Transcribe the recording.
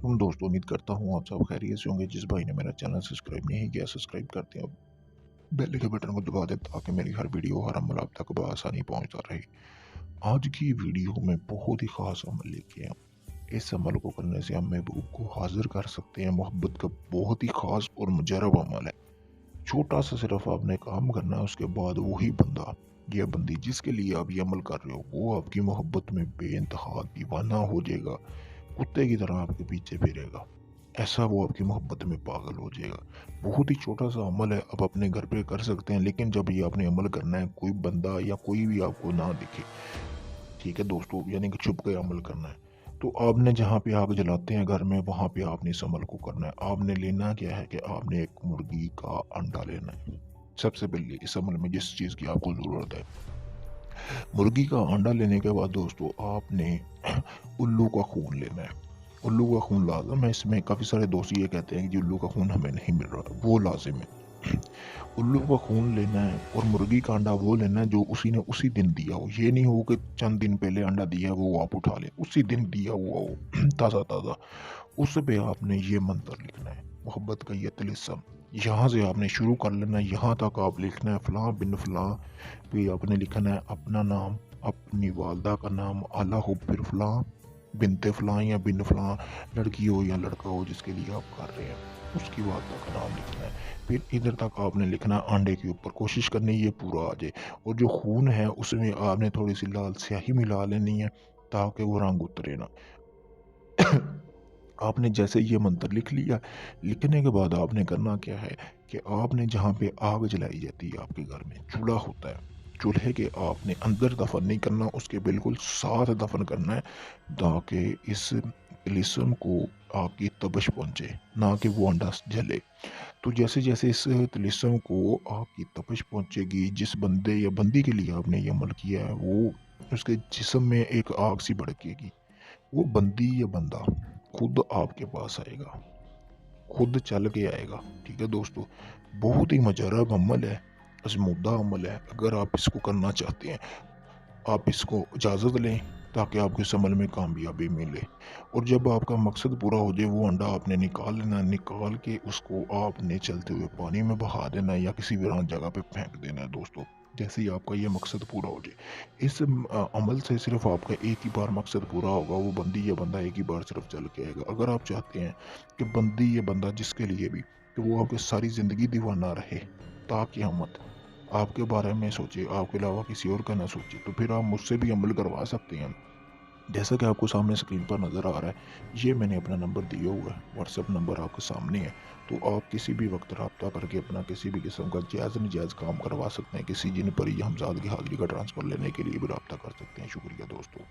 दोस्तों, उम्मीद करता हूँ आप सब खैरियत से होंगे। जिस भाई ने मेरा चैनल सब्सक्राइब नहीं किया, सब्सक्राइब करते हैं, बेल के बटन को दबा दें ताकि मेरी हर वीडियो हर अमल आप तक बआसानी पहुंचता रहे। आज की वीडियो में बहुत ही खास अमल लेके आए हैं। इस अमल को करने से हम महबूब को हाजिर कर सकते हैं। मोहब्बत का बहुत ही खास और मुजरब अमल है। छोटा सा सिर्फ आपने काम करना है, उसके बाद वही बंदा या बंदी जिसके लिए आप ये अमल कर रहे हो वो आपकी मोहब्बत में बेइंतहा दीवाना हो जाएगा। कुत्ते की तरह आपके पीछे फिरेगा। ऐसा वो आपकी मोहब्बत में पागल हो जाएगा। बहुत ही छोटा-सा अमल है, आप अपने घर पे कर सकते हैं, लेकिन जब ये आपने अमल करना है, कोई बंदा या कोई भी आपको ना दिखे, ठीक है दोस्तों? यानी कि छुप के अमल करना है। तो आपने जहाँ पे आग जलाते हैं घर में, वहाँ पे आपने इस अमल को करना है। आपने लेना क्या है कि आपने एक मुर्गी का अंडा लेना है। सबसे पहले इस अमल में जिस चीज़ की आपको ज़रूरत है, मुर्गी का अंडा लेने के बाद दोस्तों आपने उल्लू का खून लेना है। उल्लू का खून लाज़िम है, इसमें काफ़ी सारे दोस्त ये कहते हैं कि जी उल्लू का खून हमें नहीं मिल रहा, वो लाज़िम है। उल्लू का खून लेना है और मुर्गी का अंडा वो लेना है जो उसी ने उसी दिन दिया हो। ये नहीं हो कि चंद दिन पहले अंडा दिया है वो आप उठा लें, उसी दिन दिया हुआ हो ताज़ा-ताज़ा। उस पे आपने ये मंत्र लिखना है, मोहब्बत का ये तिलिस्म। यहाँ से आपने शुरू कर लेना है, यहाँ तक आप लिखना है फ़लाँ बिन फ़लाँ, फिर आपने लिखना है अपना नाम, अपनी वालदा का नाम, आला हो फिर फ़लाँ, बिनते फ़लाँ या बिन फ़लाँ, लड़की हो या लड़का हो जिसके लिए आप कर रहे हैं, उसकी वालदा का नाम लिखना है। फिर इधर तक आपने लिखना है अंडे के ऊपर, कोशिश करनी है ये पूरा आ जाए। और जो खून है उसमें आपने थोड़ी-सी लाल स्याही मिला लेनी है ताकि वो रंग उतरे ना। आपने जैसे ये मंत्र लिख लिया, लिखने के बाद आपने करना क्या है कि आपने जहाँ पे आग जलाई जाती है आपके घर में, चूल्हा होता है, चूल्हे के आपने अंदर दफ़न नहीं करना, उसके बिल्कुल साथ दफ़न करना है ताकि इस तिलिस्म को आग की तपिश पहुँचे, ना कि वो अंडा जले। तो जैसे-जैसे इस तिलिस्म को आग की तपिश पहुँचेगी, जिस बंदे या बंदी के लिए आपने ये अमल किया है, वो उसके जिस्म में एक आग सी भड़केगी। वो बंदी या बंदा खुद आपके पास आएगा, खुद चल के आएगा। ठीक है दोस्तों? बहुत ही मुजर्रब अमल है, आज़मूदा अमल है। अगर आप इसको करना चाहते हैं, आप इसको इजाज़त लें ताकि आपको इस अमल में कामयाबी मिले। और जब आपका मकसद पूरा हो जाए, वो अंडा आपने निकाल लेना है, निकाल के उसको आपने चलते हुए पानी में बहा देना है या किसी वीरान जगह पे फेंक देना है दोस्तों। जैसे ही आपका ये मकसद पूरा हो जाए, इस अमल से सिर्फ़ आपका एक ही बार मकसद पूरा होगा, वो बंदी या बंदा एक ही बार सिर्फ़ चल के आएगा। अगर आप चाहते हैं कि बंदी या बंदा जिसके लिए भी, कि वो आपकी सारी ज़िंदगी दीवाना रहे, ता क़यामत आपके बारे में सोचे, आपके अलावा किसी और का ना सोचे, तो फिर आप मुझसे भी अमल करवा सकते हैं। जैसा कि आपको सामने स्क्रीन पर नज़र आ रहा है, ये मैंने अपना नंबर दिया हुआ है, व्हाट्सएप नंबर आपके सामने है। तो आप किसी भी वक़्त राब्ता करके अपना किसी भी किस्म का जायज़-नजायज़ काम करवा सकते हैं। किसी जिन पर या हमज़ाद की हाज़िरी का ट्रांसफ़र लेने के लिए भी राब्ता कर सकते हैं। शुक्रिया दोस्तों।